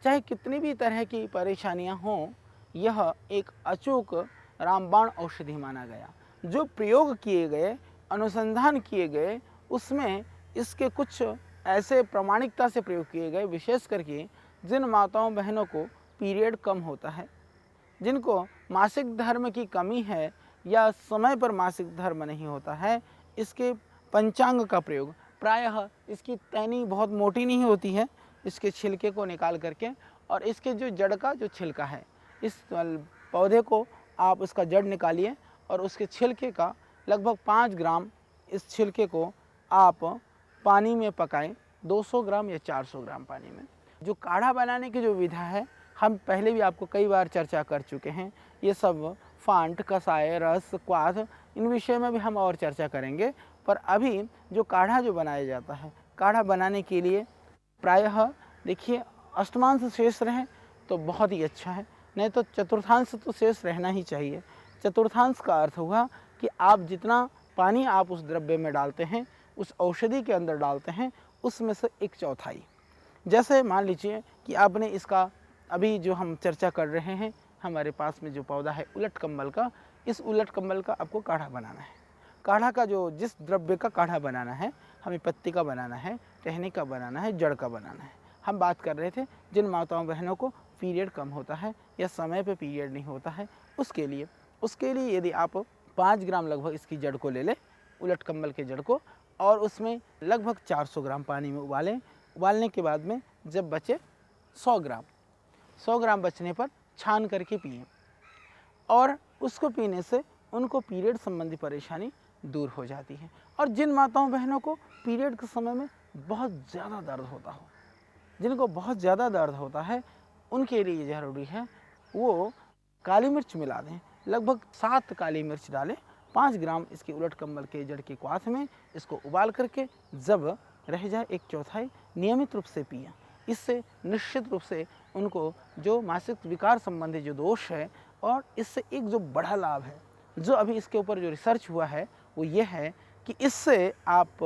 चाहे कितनी भी तरह की परेशानियां हों, यह एक अचूक रामबाण औषधि माना गया। जो प्रयोग किए गए, अनुसंधान किए गए, उसमें इसके कुछ ऐसे प्रामाणिकता से प्रयोग किए गए, विशेष करके जिन माताओं बहनों को पीरियड कम होता है, जिनको मासिक धर्म की कमी है या समय पर मासिक धर्म नहीं होता है, इसके पंचांग का प्रयोग, प्रायः इसकी टहनी बहुत मोटी नहीं होती है, इसके छिलके को निकाल करके और इसके जो जड़ का जो छिलका है, इस पौधे को आप उसका जड़ निकालिए और उसके छिलके का लगभग 5 ग्राम इस छिलके को आप पानी में पकाएं, 200 ग्राम या 400 ग्राम पानी में। जो काढ़ा बनाने की जो विधा है, हम पहले भी आपको कई बार चर्चा कर चुके हैं। ये सब फांट, कसाय, रस, क्वाथ, इन विषय में भी हम और चर्चा करेंगे। पर अभी जो काढ़ा जो बनाया जाता है, काढ़ा बनाने के लिए प्रायः देखिए अष्टमांश शेष रहे तो बहुत ही अच्छा है, नहीं तो चतुर्थांश तो शेष रहना ही चाहिए। चतुर्थांश का अर्थ हुआ कि आप जितना पानी आप उस द्रव्य में डालते हैं, उस औषधि के अंदर डालते हैं, उसमें से 1/4। जैसे मान लीजिए कि आपने इसका अभी जो हम चर्चा कर रहे हैं, हमारे पास में जो पौधा है उलट कम्बल का, इस उलट कम्बल का आपको काढ़ा बनाना है। काढ़ा का जो जिस द्रव्य का काढ़ा बनाना है, हमें पत्ती का बनाना है, टहनी का बनाना है, जड़ का बनाना है। हम बात कर रहे थे जिन माताओं बहनों को पीरियड कम होता है या समय पे पीरियड नहीं होता है, उसके लिए यदि आप 5 ग्राम लगभग इसकी जड़ को ले लें, उलट कम्बल के जड़ को, और उसमें लगभग 400 ग्राम पानी में उबालें। उबालने के बाद में जब बचे 100 ग्राम बचने पर छान करके पिएं, और उसको पीने से उनको पीरियड संबंधी परेशानी दूर हो जाती है। और जिन माताओं बहनों को पीरियड के समय में बहुत ज़्यादा दर्द होता हो, जिनको बहुत ज़्यादा दर्द होता है, उनके लिए ज़रूरी है वो काली मिर्च मिला दें। लगभग 7 काली मिर्च डालें, 5 ग्राम इसकी उलट कम्बल के जड़ के क्वाथ में, इसको उबाल करके जब रह जाए 1/4, नियमित रूप से पिएं। इससे निश्चित रूप से उनको जो मासिक विकार संबंधी जो दोष है, और इससे एक जो बड़ा लाभ है, जो अभी इसके ऊपर जो रिसर्च हुआ है, वो ये है कि इससे आप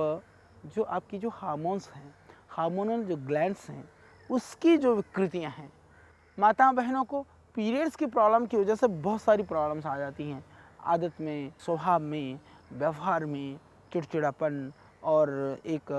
जो आपकी जो हार्मोन्स हैं, हार्मोनल जो ग्लैंड्स हैं, उसकी जो विकृतियां हैं, माता बहनों को पीरियड्स की प्रॉब्लम की वजह से बहुत सारी प्रॉब्लम्स आ जाती हैं, आदत में, स्वभाव में, व्यवहार में, चिड़चिड़ापन और एक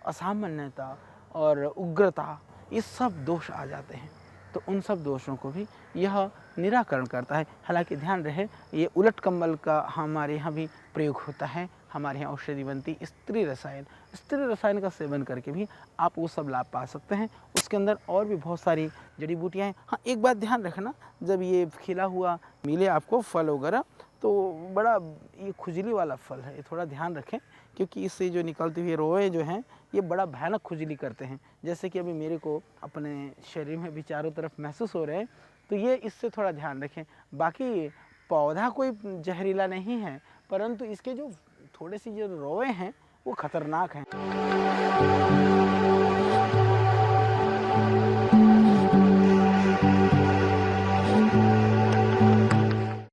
असामान्यता और उग्रता, ये सब दोष आ जाते हैं। तो उन सब दोषों को भी यह निराकरण करता है। हालांकि ध्यान रहे, ये उलट कम्बल का हमारे यहाँ भी प्रयोग होता है। हमारे यहाँ औषधि बनती स्त्री रसायन का सेवन करके भी आप वो सब लाभ पा सकते हैं। उसके अंदर और भी बहुत सारी जड़ी बूटियाँ हैं। हाँ, एक बात ध्यान रखना, जब ये खिला हुआ मिले आपको फल वगैरह, तो बड़ा ये खुजली वाला फल है, ये थोड़ा ध्यान रखें, क्योंकि इससे जो निकलती हुई रोए जो हैं, ये बड़ा भयानक खुजली करते हैं। जैसे कि अभी मेरे को अपने शरीर में भी चारों तरफ महसूस हो रहे हैं, तो ये इससे थोड़ा ध्यान रखें। बाकी पौधा कोई जहरीला नहीं है, परंतु इसके जो थोड़े सी जो रोए हैं वो खतरनाक हैं।